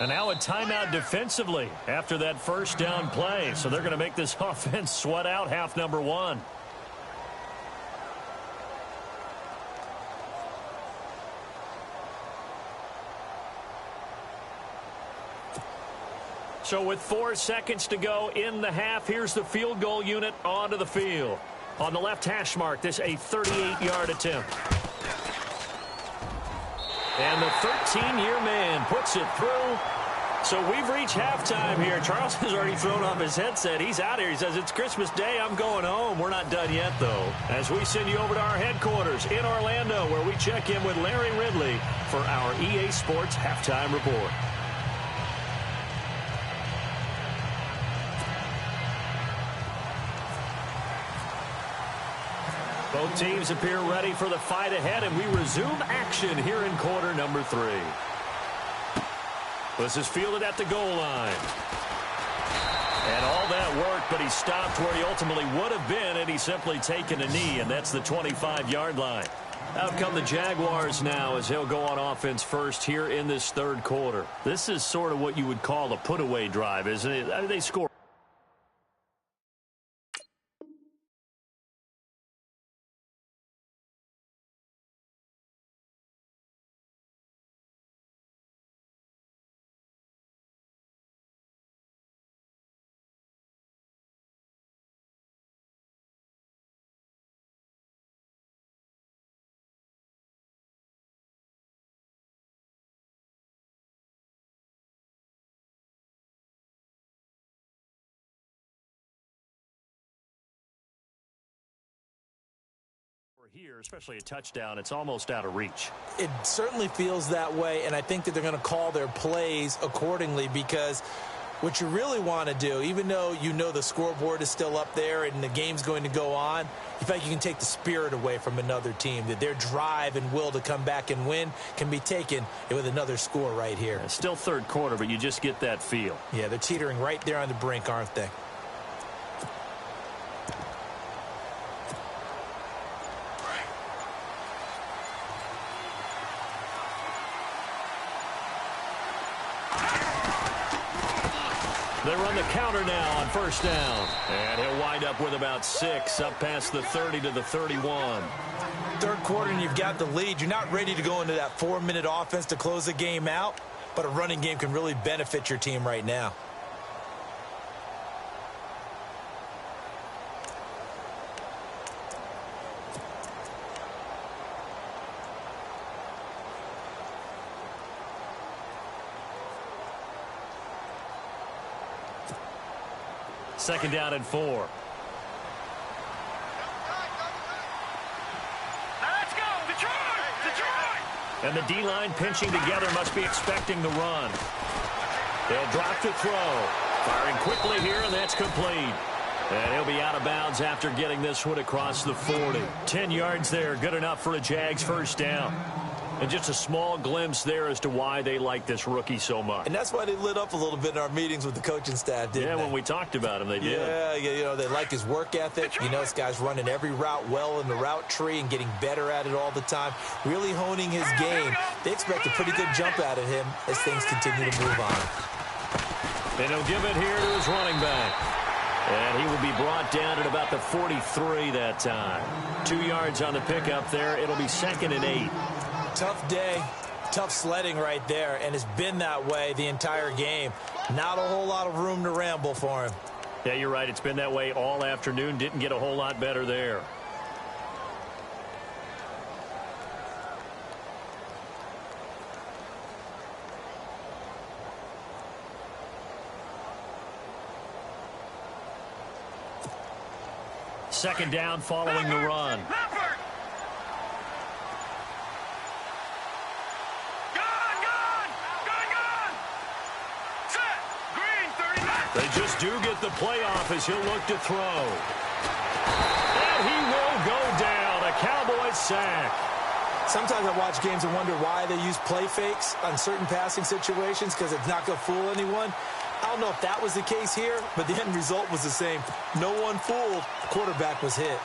And now a timeout defensively after that first down play. So they're going to make this offense sweat out half number one. So with 4 seconds to go in the half, here's the field goal unit onto the field. On the left hash mark, this a 38-yard attempt. And the 13-year man puts it through. So we've reached halftime here. Charles has already thrown off his headset. He's out here. He says, it's Christmas Day. I'm going home. We're not done yet, though. As we send you over to our headquarters in Orlando, where we check in with Larry Ridley for our EA Sports Halftime Report. Both teams appear ready for the fight ahead, and we resume action here in quarter number 3. This is fielded at the goal line. And all that work, but he stopped where he ultimately would have been had he simply taken a knee, and that's the 25-yard line. Out come the Jaguars now as he'll go on offense first here in this third quarter. This is sort of what you would call a put-away drive, isn't it? I mean, they score. Here, especially a touchdown, it's almost out of reach. It certainly feels that way, and I think that they're going to call their plays accordingly, because what you really want to do, even though you know the scoreboard is still up there and the game's going to go on, you feel like you can take the spirit away from another team, that their drive and will to come back and win can be taken with another score right here. Yeah, still third quarter, but you just get that feel. Yeah, they're teetering right there on the brink, aren't they? They run the counter now on first down. And he'll wind up with about 6 up past the 30 to the 31. Third quarter and you've got the lead. You're not ready to go into that 4-minute offense to close the game out, but a running game can really benefit your team right now. Second down and 4. Let's go, Detroit! Detroit! And the D-line pinching together must be expecting the run. They'll drop to throw. Firing quickly here, and that's complete. And he'll be out of bounds after getting this one across the 40. 10 yards there, good enough for a Jags first down. And just a small glimpse there as to why they like this rookie so much. And that's why they lit up a little bit in our meetings with the coaching staff, didn't they? Yeah, when we talked about him, they did. Yeah, you know, they like his work ethic. You know, this guy's running every route well in the route tree and getting better at it all the time, really honing his game. They expect a pretty good jump out of him as things continue to move on. And he'll give it here to his running back. And he will be brought down at about the 43 that time. 2 yards on the pickup there. It'll be 2nd and 8. Tough day, tough sledding right there, and it's been that way the entire game. Not a whole lot of room to ramble for him. Yeah, you're right. It's been that way all afternoon. Didn't get a whole lot better there. Second down following the run. They just do get the playoff as he'll look to throw. And he will go down. A Cowboys sack. Sometimes I watch games and wonder why they use play fakes on certain passing situations, because it's not going to fool anyone. I don't know if that was the case here, but the end result was the same. No one fooled. The quarterback was hit.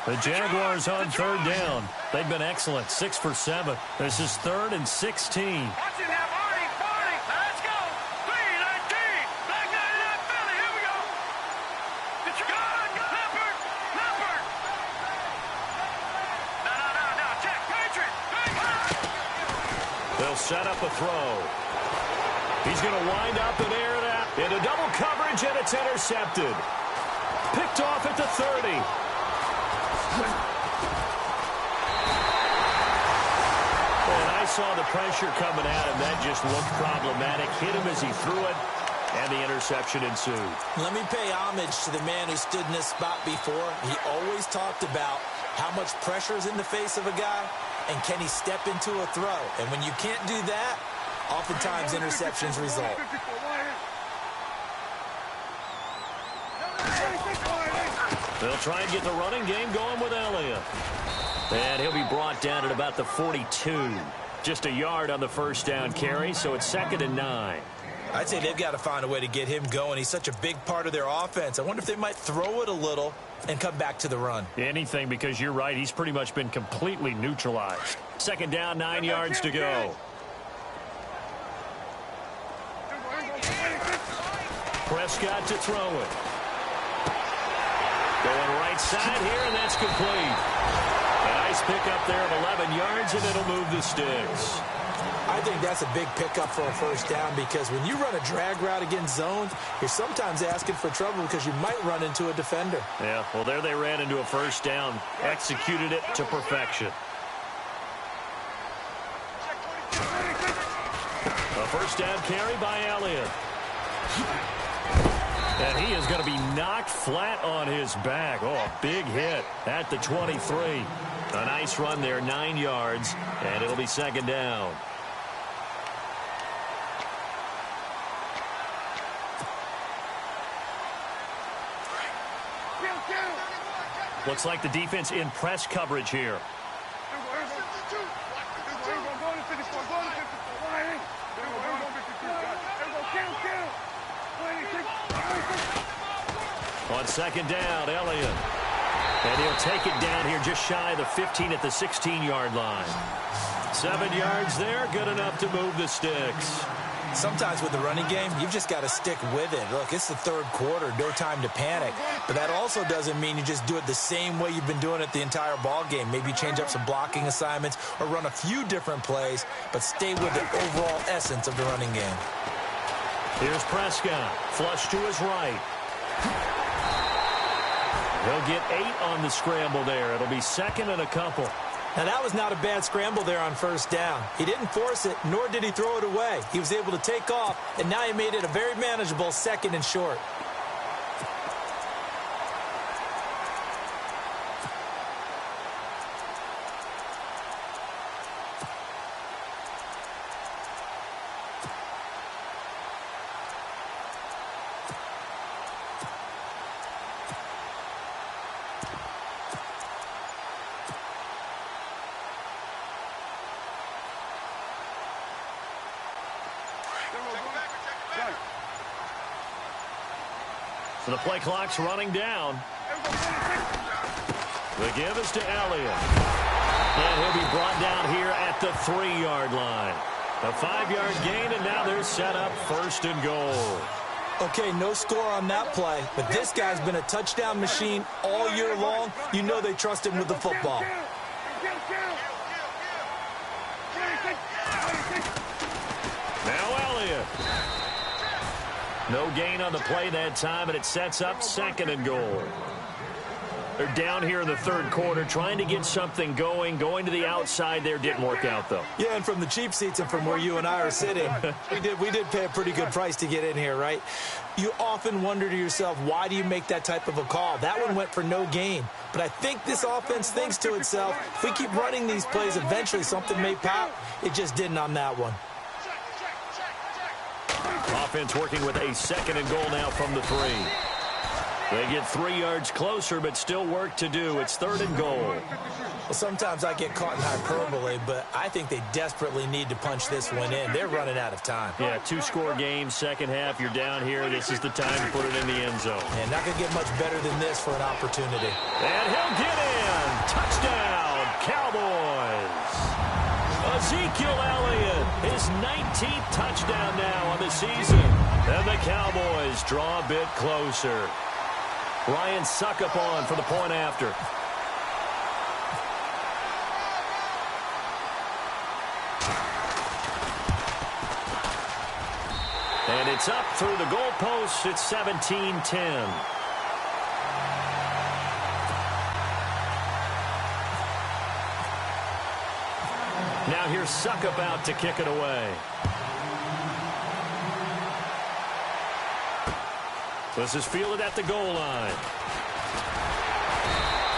The Jaguars on third down. They've been excellent, 6 for 7. This is 3rd and 16. Watch it now, Marty. Let's go. 3-19. Black 99 Philly. Here we go. Detroit. Leopard. No. Check. Patriot. They'll set up a throw. He's going to wind up and air it out into double coverage, and it's intercepted. Picked off at the 30. And I saw the pressure coming at him. That just looked problematic. Hit him as he threw it, and the interception ensued. Let me pay homage to the man who stood in this spot before. He always talked about how much pressure is in the face of a guy, and can he step into a throw. And when you can't do that, oftentimes interceptions result. They'll try and get the running game going with Elliott. And he'll be brought down at about the 42. Just a yard on the first down carry, so it's 2nd and 9. I'd say they've got to find a way to get him going. He's such a big part of their offense. I wonder if they might throw it a little and come back to the run. Anything, because you're right. He's pretty much been completely neutralized. 2nd down, 9 yards to go. Prescott to throw it. Going right side here, and that's complete. A nice pickup there of 11 yards, and it'll move the sticks. I think that's a big pickup for a first down, because when you run a drag route against zones, you're sometimes asking for trouble because you might run into a defender. Yeah, well, there they ran into a first down. Executed it to perfection. A first down carry by Elliott. And he is going to be knocked flat on his back. Oh, a big hit at the 23. A nice run there, 9 yards, and it'll be 2nd down. Looks like the defense in press coverage here. On 2nd down, Elliott. And he'll take it down here just shy of the 15 at the 16-yard line. 7 yards there, good enough to move the sticks. Sometimes with the running game, you've just got to stick with it. Look, it's the 3rd quarter, no time to panic. But that also doesn't mean you just do it the same way you've been doing it the entire ball game. Maybe change up some blocking assignments or run a few different plays, but stay with the overall essence of the running game. Here's Prescott, flush to his right. He'll get 8 on the scramble there. It'll be 2nd and a couple. Now, that was not a bad scramble there on first down. He didn't force it, nor did he throw it away. He was able to take off, and now he made it a very manageable 2nd and short. So the play clock's running down. The give is to Elliott. And he'll be brought down here at the 3-yard line. A 5-yard gain, and now they're set up 1st and goal. Okay, no score on that play, but this guy's been a touchdown machine all year long. You know they trust him with the football. Now Elliott. No gain on the play that time, and it sets up 2nd and goal. They're down here in the 3rd quarter, trying to get something going to the outside there. Didn't work out, though. Yeah, and from the cheap seats and from where you and I are sitting, we did pay a pretty good price to get in here, right? You often wonder to yourself, why do you make that type of a call? That one went for no gain. But I think this offense thinks to itself, if we keep running these plays, eventually something may pop. It just didn't on that one. Offense working with a 2nd and goal now from the 3. They get 3 yards closer, but still work to do. It's 3rd and goal. Well, sometimes I get caught in hyperbole, but I think they desperately need to punch this one in. They're running out of time. Yeah, 2-score game, second half. You're down here. This is the time to put it in the end zone. And not going to get much better than this for an opportunity. And he'll get in. Touchdown, Cowboys. Ezekiel Elliott, his 19th touchdown now on the season. And the Cowboys draw a bit closer. Ryan Suckup on for the point after. And it's up through the goalposts. It's 17-10. Now here's Suckup out to kick it away. This is fielded at the goal line.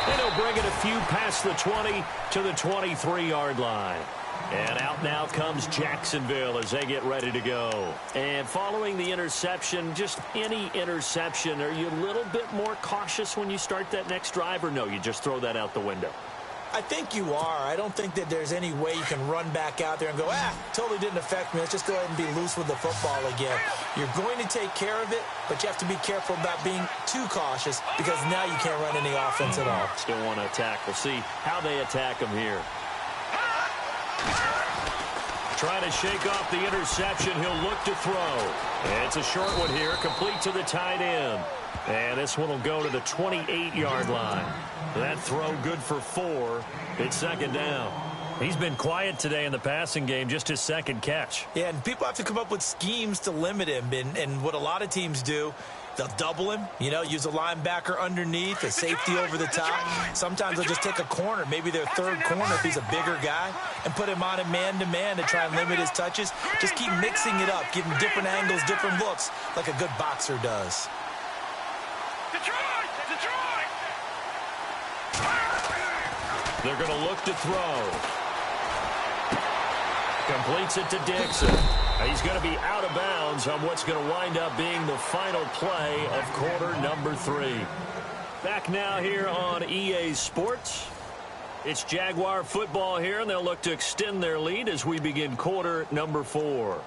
And he'll bring it a few past the 20 to the 23-yard line. And out now comes Jacksonville as they get ready to go. And following the interception, just any interception, are you a little bit more cautious when you start that next drive, or no, you just throw that out the window? I think you are. I don't think that there's any way you can run back out there and go, totally didn't affect me. Let's just go ahead and be loose with the football again. You're going to take care of it, but you have to be careful about being too cautious because now you can't run any offense at all. Still want to attack. We'll see how they attack them here. Trying to shake off the interception. He'll look to throw. And it's a short one here, complete to the tight end. And this one will go to the 28-yard line. That throw good for 4. It's 2nd down. He's been quiet today in the passing game, just his 2nd catch. Yeah, and people have to come up with schemes to limit him. And what a lot of teams do, they'll double him, use a linebacker underneath, a safety over the top. Sometimes they'll just take a corner, maybe their 3rd corner if he's a bigger guy, and put him on a man-to-man to try and limit his touches. Just keep mixing it up, give him different angles, different looks, like a good boxer does. They're going to look to throw. Completes it to Dixon. He's going to be out of bounds on what's going to wind up being the final play of quarter number 3. Back now here on EA Sports. It's Jaguar football here, and they'll look to extend their lead as we begin quarter number 4.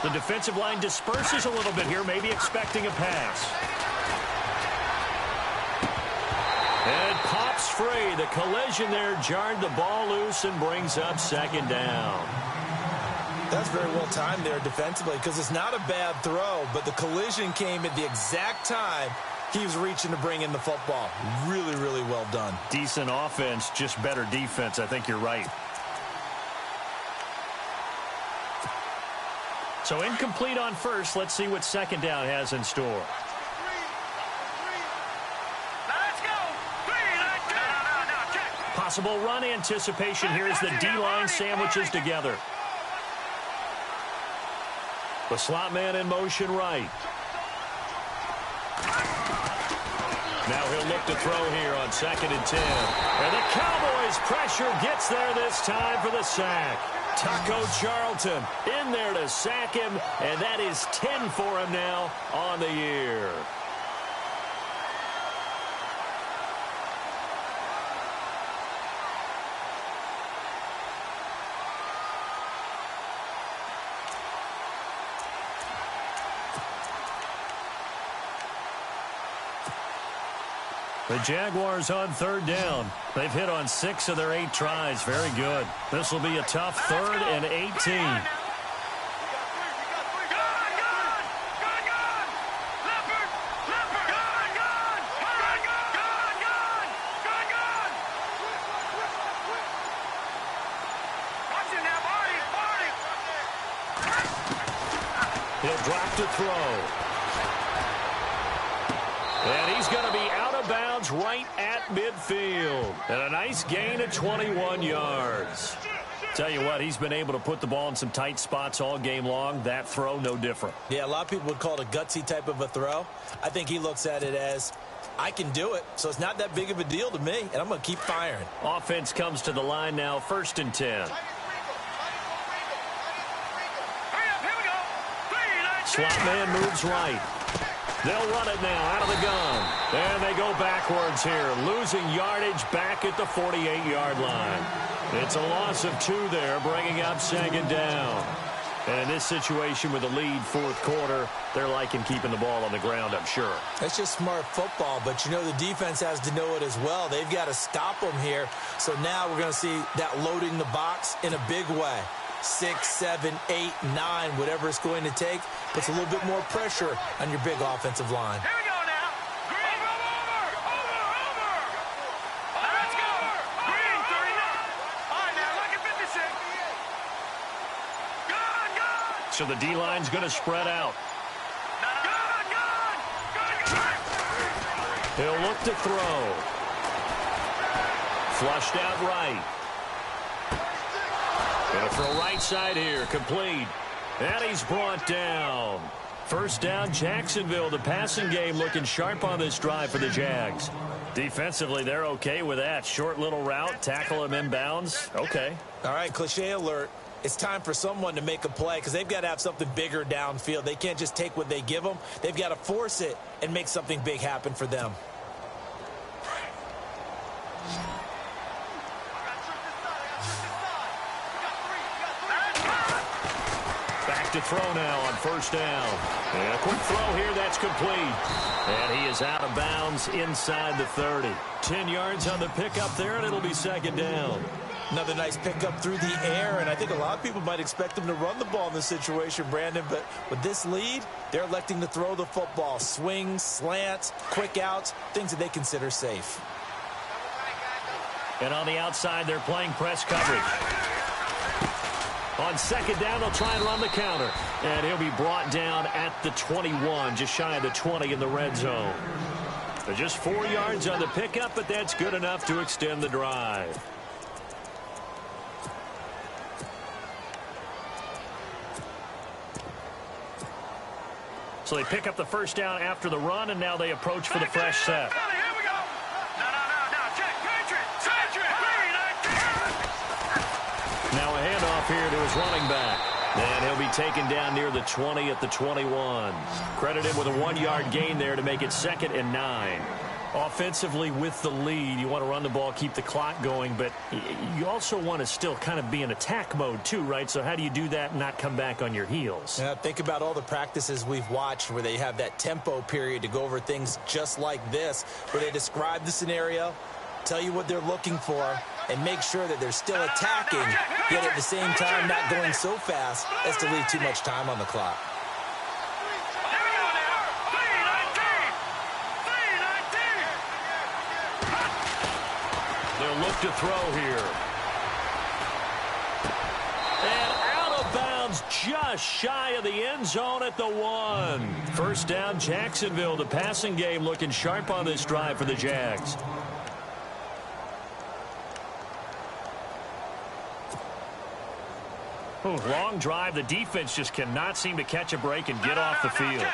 The defensive line disperses a little bit here, maybe expecting a pass. And pops free. The collision there jarred the ball loose and brings up 2nd down. That's very well timed there defensively because it's not a bad throw, but the collision came at the exact time he was reaching to bring in the football. Really, really well done. Decent offense, just better defense. I think you're right. So incomplete on first. Let's see what 2nd down has in store. Let's go. Possible run anticipation here as the D-line sandwiches together. The slot man in motion right. Now he'll look to throw here on 2nd and 10. And the Cowboys pressure gets there this time for the sack. Taco Charlton in there to sack him, and that is 10 for him now on the year. The Jaguars on 3rd down. They've hit on 6 of their 8 tries. Very good. This will be a tough 3rd and 18. He'll drop to throw. And he's going to be out of bounds right at midfield. And a nice gain of 21 yards. Tell you what, he's been able to put the ball in some tight spots all game long. That throw, no different. Yeah, a lot of people would call it a gutsy type of a throw. I think he looks at it as, I can do it, so it's not that big of a deal to me, and I'm going to keep firing. Offense comes to the line now, 1st and 10. Slot man moves right. They'll run it now out of the gun. And they go backwards here, losing yardage back at the 48-yard line. It's a loss of 2 there, bringing up 2nd down. And in this situation with a lead 4th quarter, they're liking keeping the ball on the ground, I'm sure. That's just smart football, but you know the defense has to know it as well. They've got to stop them here. So now we're going to see that loading the box in a big way. 6, 7, 8, 9, whatever it's going to take, puts a little bit more pressure on your big offensive line. Here we go now. Green. Over. Let's go. Green, 39. All right, now, look at 56. Good. So the D-line's going to spread out. Good. He'll look to throw. Flushed out right. Going to throw right side here, complete. And he's brought down. 1st down, Jacksonville. The passing game looking sharp on this drive for the Jags. Defensively, they're okay with that. Short little route, tackle him inbounds. Okay. All right, cliche alert. It's time for someone to make a play because they've got to have something bigger downfield. They can't just take what they give them. They've got to force it and make something big happen for them. To throw now on 1st down. And a quick throw here, that's complete. And he is out of bounds inside the 30. 10 yards on the pickup there, and it'll be 2nd down. Another nice pickup through the air, and I think a lot of people might expect them to run the ball in this situation, Brandon, but with this lead, they're electing to throw the football. Swings, slants, quick outs, things that they consider safe. And on the outside, they're playing press coverage. On 2nd down, they'll try and run the counter. And he'll be brought down at the 21, just shy of the 20 in the red zone. So just 4 yards on the pickup, but that's good enough to extend the drive. So they pick up the 1st down after the run, and now they approach for the fresh set. Now a handoff here to his running back. And he'll be taken down near the 20 at the 21. Credited with a 1-yard gain there to make it 2nd and 9. Offensively with the lead, you want to run the ball, keep the clock going, but you also want to still kind of be in attack mode too, right? So how do you do that and not come back on your heels? Yeah, think about all the practices we've watched where they have that tempo period to go over things just like this, where they describe the scenario, tell you what they're looking for, and make sure that they're still attacking, yet at the same time not going so fast as to leave too much time on the clock. They'll look to throw here. And out of bounds just shy of the end zone at the 1. 1st down, Jacksonville. The passing game looking sharp on this drive for the Jags. Oh, long drive. The defense just cannot seem to catch a break and get off the field.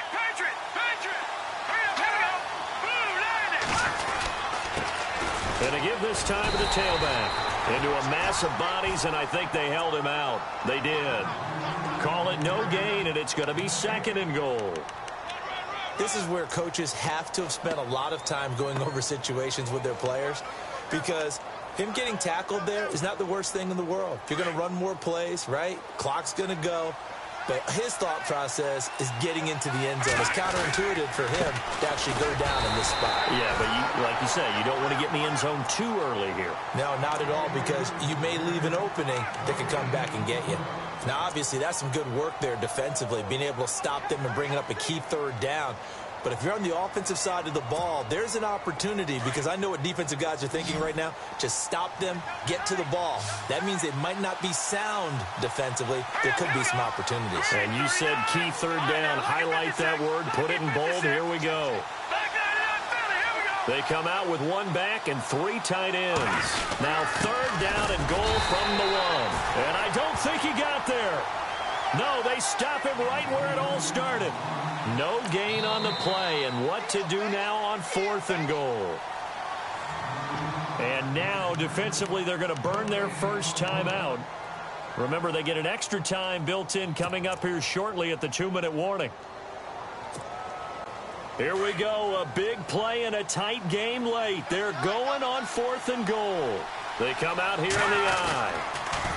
And to give this time to the tailback. Into a mass of bodies, and I think they held him out. They did. Call it no gain, and it's going to be 2nd and goal. This is where coaches have to have spent a lot of time going over situations with their players, because him getting tackled there is not the worst thing in the world. You're going to run more plays, right? Clock's going to go. But his thought process is getting into the end zone. It's counterintuitive for him to actually go down in this spot. Yeah, but like you said, you don't want to get in the end zone too early here. No, not at all, because you may leave an opening that could come back and get you. Now, obviously, that's some good work there defensively, being able to stop them and bringing up a key 3rd down. But if you're on the offensive side of the ball, there's an opportunity, because I know what defensive guys are thinking right now. Just stop them, get to the ball. That means they might not be sound defensively. There could be some opportunities. And you said key 3rd down. Highlight that word. Put it in bold. Here we go. They come out with 1 back and 3 tight ends. Now 3rd down and goal from the 1. And I don't think he got there. No, they stop him right where it all started. No gain on the play, and what to do now on 4th and goal. And now, defensively, they're going to burn their first timeout. Remember, they get an extra time built in coming up here shortly at the 2-minute warning. Here we go, a big play in a tight game late. They're going on 4th and goal. They come out here in the eye.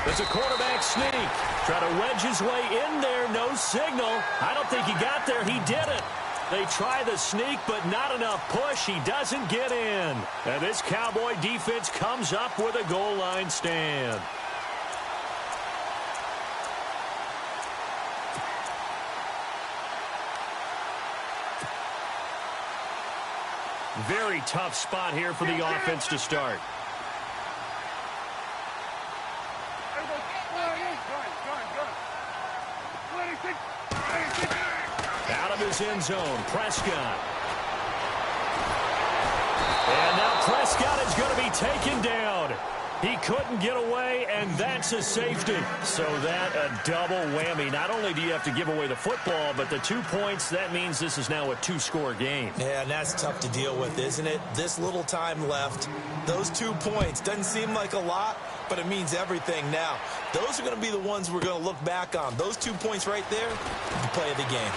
It's a quarterback sneak. Try to wedge his way in there, no signal. I don't think he got there. He didn't. They try the sneak, but not enough push. He doesn't get in. And this Cowboy defense comes up with a goal line stand. Very tough spot here for the offense to start. Out of his end zone, Prescott. And now Prescott is going to be taken down. He couldn't get away, and that's a safety. So that a double whammy. Not only do you have to give away the football, but the 2 points, that means this is now a 2-score game. Yeah, and that's tough to deal with, isn't it? This little time left, those 2 points, doesn't seem like a lot, but it means everything now. Those are going to be the ones we're going to look back on. Those 2 points right there, the play of the game.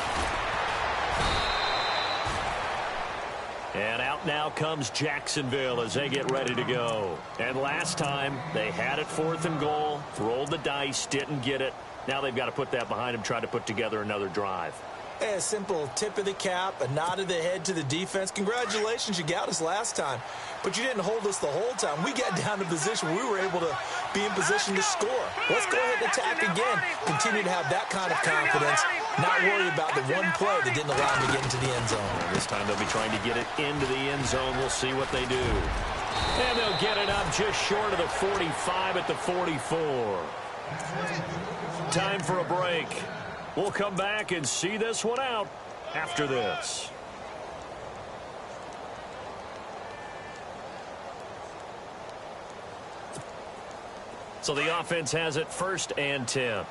And out now comes Jacksonville as they get ready to go. And last time, they had it 4th and goal, rolled the dice, didn't get it. Now they've got to put that behind them, try to put together another drive. Hey, a simple tip of the cap, a nod of the head to the defense. Congratulations, you got us last time. But you didn't hold us the whole time. We got down to position where we were able to be in position to score. Let's go ahead and attack again. Continue to have that kind of confidence. Not worry about the one play that didn't allow them to get into the end zone. And this time they'll be trying to get it into the end zone. We'll see what they do. And they'll get it up just short of the 45 at the 44. Time for a break. We'll come back and see this one out after this. So the offense has it 1st and 10.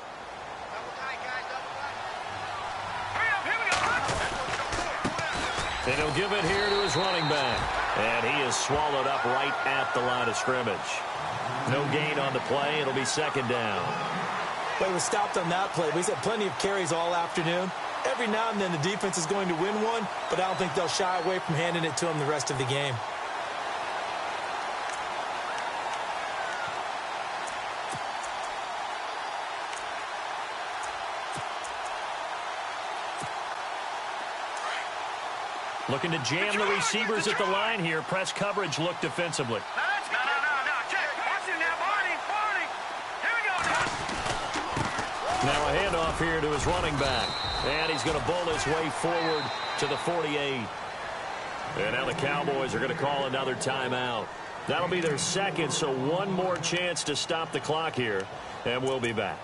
And he'll give it here to his running back. And he is swallowed up right at the line of scrimmage. No gain on the play. It'll be 2nd down. But he was stopped on that play. He's had plenty of carries all afternoon. Every now and then the defense is going to win one, but I don't think they'll shy away from handing it to him the rest of the game. Looking to jam the receivers at the line here. Press coverage look defensively. Now a handoff here to his running back. And he's going to bowl his way forward to the 48. And now the Cowboys are going to call another timeout. That'll be their 2nd, so one more chance to stop the clock here. And we'll be back.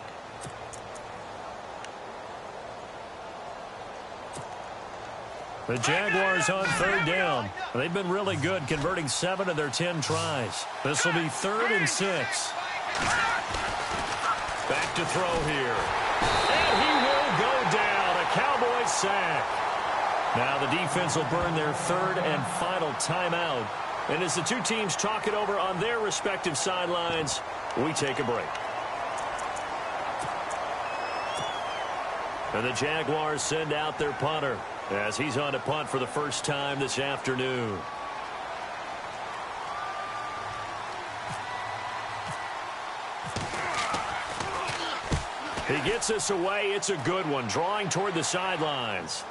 The Jaguars on 3rd down. They've been really good, converting 7 of their 10 tries. This will be 3rd and 6. Back to throw here. And he will go down. A Cowboys sack. Now the defense will burn their 3rd and final timeout. And as the two teams talk it over on their respective sidelines, we take a break. And the Jaguars send out their punter as he's on to punt for the first time this afternoon. He gets this away. It's a good one. Drawing toward the sidelines.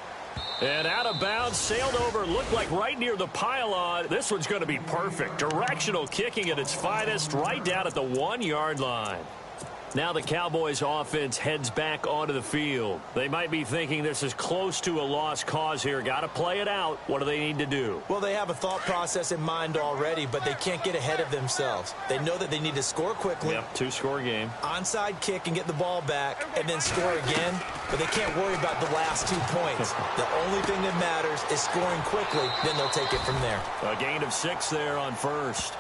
And out of bounds, sailed over, looked like right near the pylon. This one's going to be perfect. Directional kicking at its finest, right down at the 1-yard line. Now the Cowboys offense heads back onto the field. They might be thinking this is close to a lost cause here. Got to play it out. What do they need to do? Well, they have a thought process in mind already, but they can't get ahead of themselves. They know that they need to score quickly. Yep, 2-score game. Onside kick and get the ball back and then score again, but they can't worry about the last 2 points. The only thing that matters is scoring quickly, then they'll take it from there. A gain of 6 there on 1st.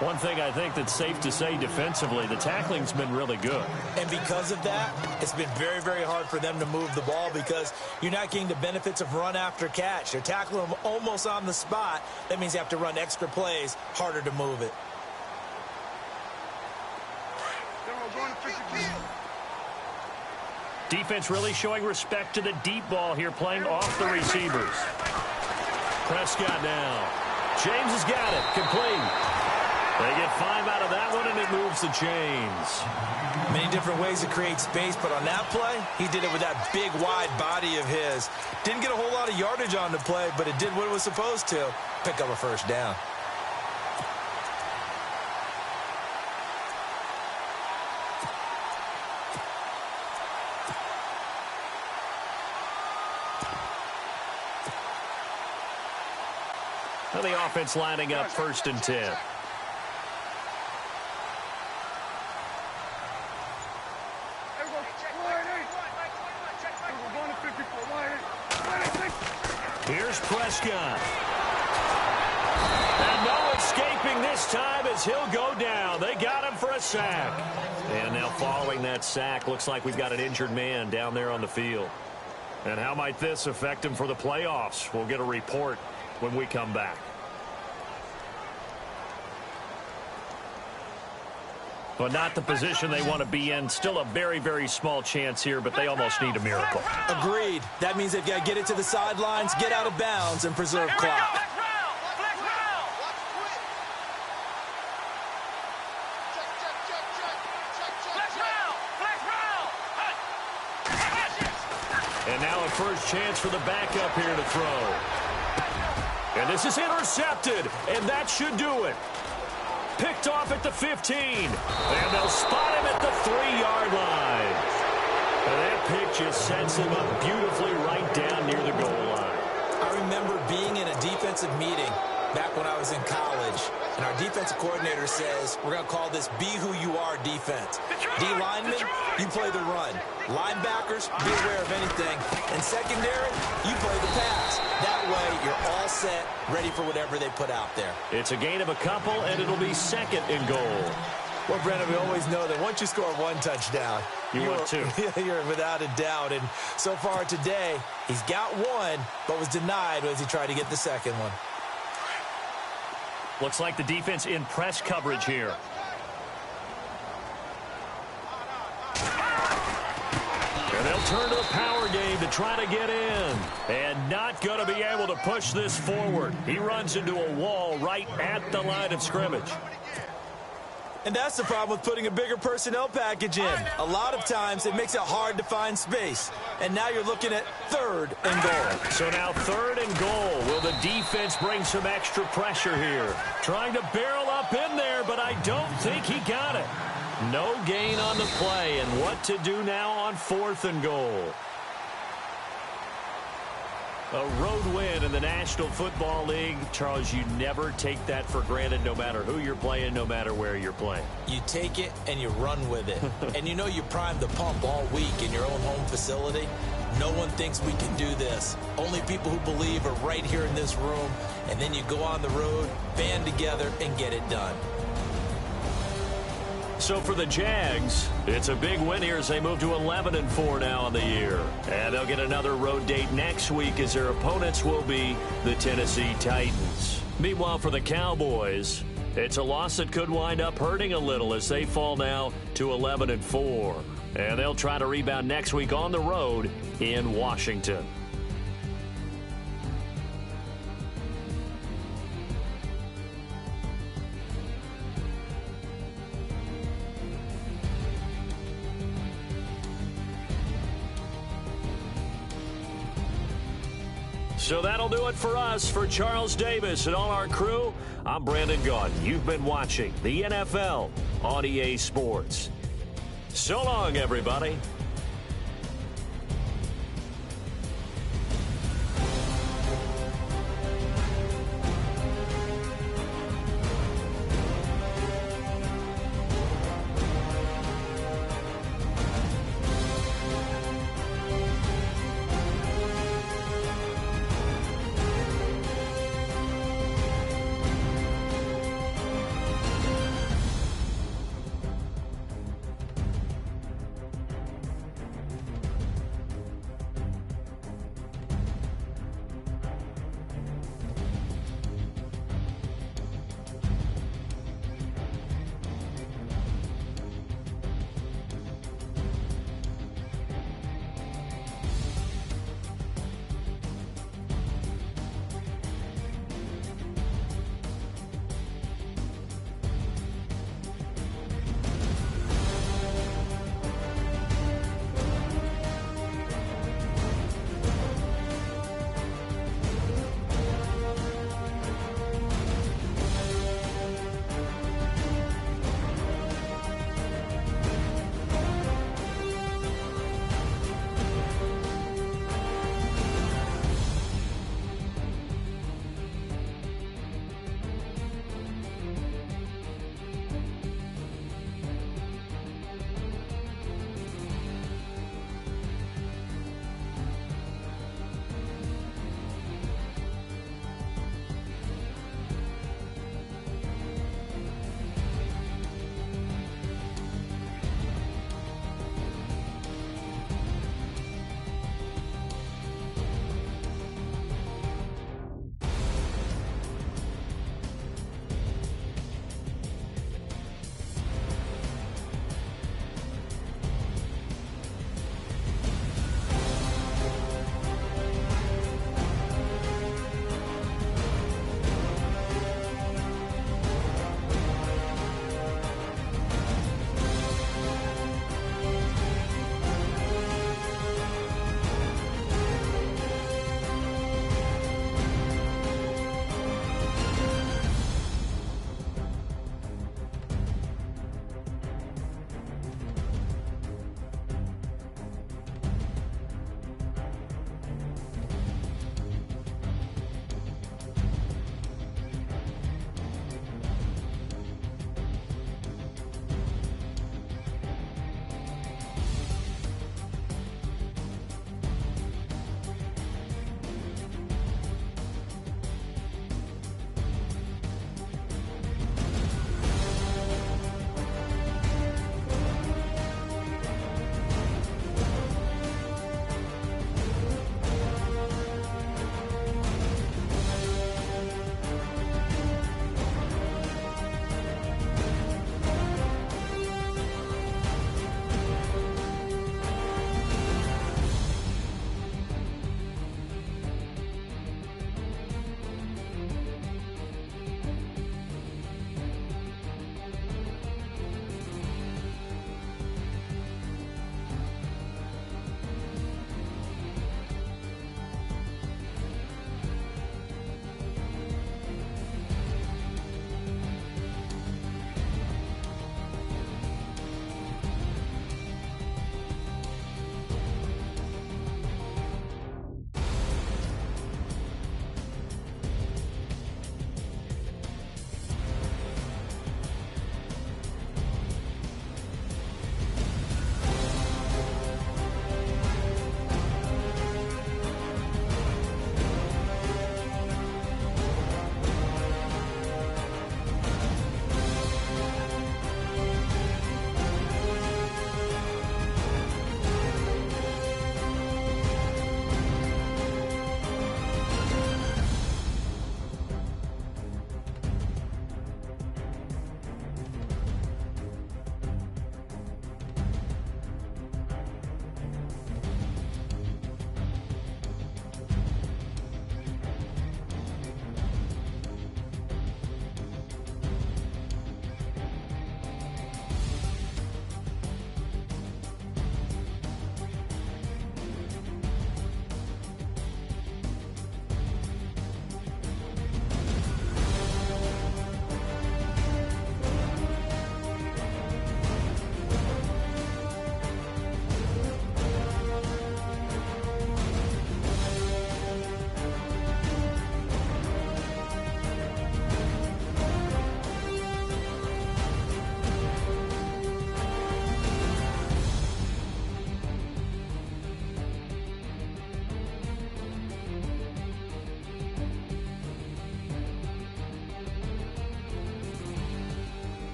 One thing I think that's safe to say defensively, the tackling's been really good. And because of that, it's been very, very hard for them to move the ball because you're not getting the benefits of run after catch. They're tackling them almost on the spot. That means you have to run extra plays, harder to move it. Defense really showing respect to the deep ball here, playing off the receivers. Prescott now. James has got it. Complete. They get 5 out of that one, and it moves the chains. Many different ways to create space, but on that play, he did it with that big, wide body of his. Didn't get a whole lot of yardage on the play, but it did what it was supposed to. Pick up a first down. Now the offense lining up 1st and 10. Here's Prescott. And no escaping this time as he'll go down. They got him for a sack. And now following that sack, looks like we've got an injured man down there on the field. And how might this affect him for the playoffs? We'll get a report when we come back. But not the position they want to be in. Still a very, very small chance here, but they almost need a miracle. Agreed. That means they've got to get it to the sidelines, get out of bounds, and preserve clock. And now a first chance for the backup here to throw. And this is intercepted, and that should do it. Picked off at the 15. And they'll spot him at the 3-yard line. And that pick just sets him up beautifully right down near the goal line. I remember being in a defensive meeting back when I was in college, and our defensive coordinator says, we're going to call this be who you are defense. D linemen, you play the run. Linebackers, be aware of anything. And secondary, you play the pass. That way, you're all set, ready for whatever they put out there. It's a gain of a couple, and it'll be 2nd and goal. Well, Brandon, we always know that once you score 1 touchdown, you want 2. You're without a doubt. And so far today, he's got 1, but was denied as he tried to get the 2nd one. Looks like the defense in press coverage here. And they'll turn to the power game to try to get in. And not going to be able to push this forward. He runs into a wall right at the line of scrimmage. And that's the problem with putting a bigger personnel package in. A lot of times it makes it hard to find space. And now you're looking at 3rd and goal. So now 3rd and goal. Will the defense bring some extra pressure here? Trying to barrel up in there, but I don't think he got it. No gain on the play. And what to do now on 4th and goal? A road win in the National Football League. Charles, you never take that for granted no matter who you're playing, no matter where you're playing. You take it and you run with it. And you know you primed the pump all week in your own home facility. No one thinks we can do this. Only people who believe are right here in this room. And then you go on the road, band together, and get it done. So for the Jags, it's a big win here as they move to 11-4 now on the year. And they'll get another road date next week as their opponents will be the Tennessee Titans. Meanwhile, for the Cowboys, it's a loss that could wind up hurting a little as they fall now to 11-4. And they'll try to rebound next week on the road in Washington. So that'll do it for us. For Charles Davis and all our crew, I'm Brandon Gaudin. You've been watching the NFL on EA Sports. So long, everybody.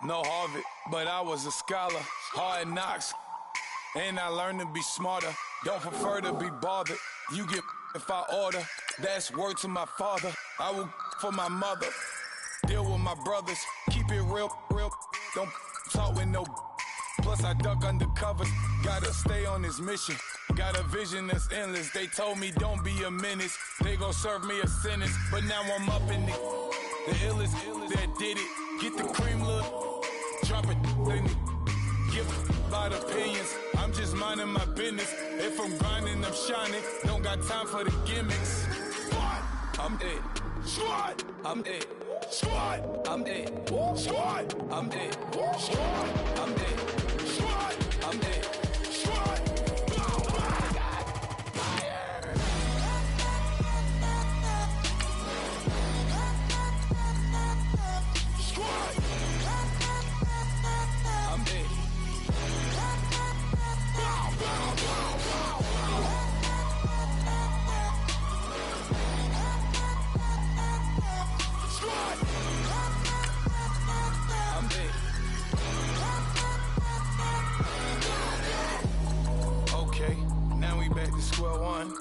no Harvard, but I was a scholar. Hard knocks, and I learned to be smarter. Don't prefer to be bothered. You get if I order. That's word to my father. I will for my mother. Deal with my brothers. Keep it real. Don't talk with no. Plus I duck under covers. Gotta stay on this mission. Got a vision that's endless. They told me don't be a menace. They gon' serve me a sentence. But now I'm up in the illest that did it. Get the cream, look. Drop it. Give about opinions. I'm just minding my business. If I'm grinding, I'm shining. Don't got time for the gimmicks. Squad, I'm it. Squad, I'm it. Squad, I'm it. Squad, I'm it. Squad, I'm it. Squad, I'm it. Squad. Back to square one.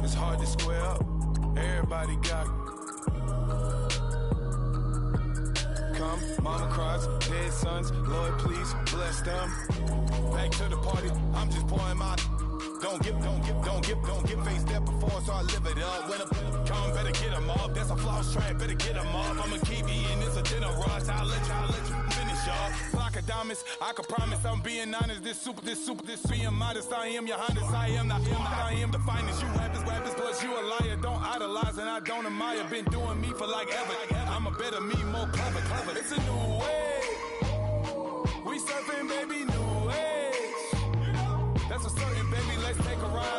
It's hard to square up. Everybody got come. Mama cries, dead sons. Lord, please bless them. Back to the party. I'm just pouring my. Don't get face that before, so I live it up. When I come, better get them up. That's a floss track, better get them up. I'ma keep eating, it's a dinner rush. I'll let you finish up. Flock of diamonds, I can promise I'm being honest. This being modest. I am your highness, I am the finest. You rappers, plus you a liar. Don't idolize and I don't admire. Been doing me for like ever. I'm a better me, more clever. It's a new way. We surfing, baby, new age. That's a certain, baby. Let's take a ride.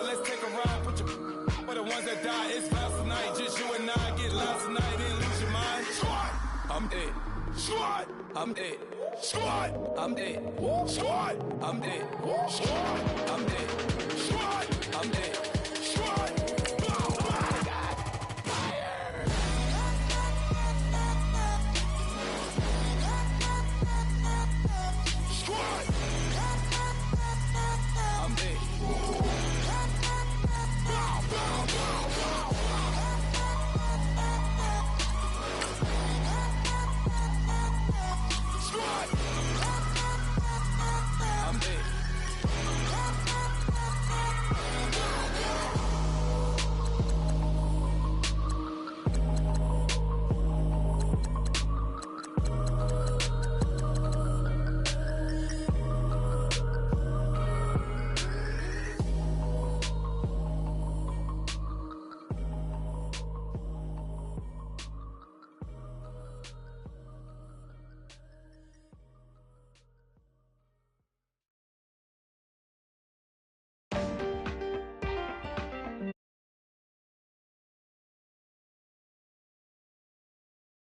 Put your for the ones that die. It's vows tonight. Just you and I get lost tonight and lose your mind. Squad, I'm it. Squad, I'm it. Squad, I'm it. Squad, I'm it. Squad, I'm it. Squad, I'm it.